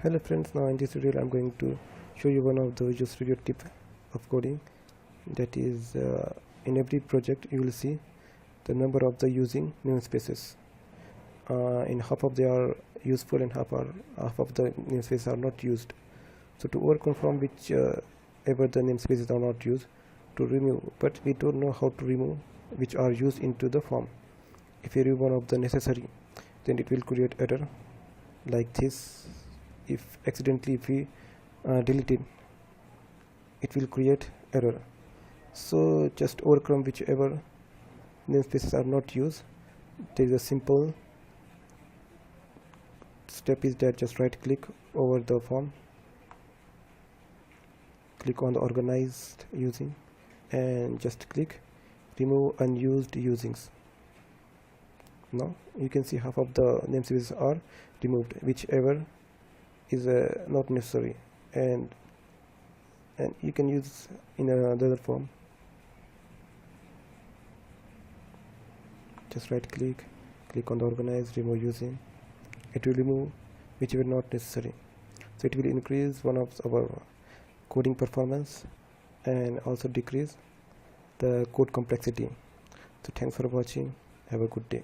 Hello friends, now in this tutorial I'm going to show you one of the Visual Studio tip of coding. That is, in every project you will see the number of the using namespaces. In half of they are useful and half of the namespaces are not used. So to overcome from which ever the namespaces are not used, to remove, but we don't know how to remove which are used into the form. If you remove one of the necessary, then it will create error like this. If accidentally we delete it will create error. So just overcome whichever namespaces are not used. There is a simple step is that just right click over the form, click on the organized using and just click remove unused usings. Now you can see half of the namespaces are removed, whichever is not necessary, and you can use in another form. Just right click on the organized, remove using. It will remove whichever not necessary, so it will increase one of our coding performance and also decrease the code complexity. So thanks for watching, have a good day.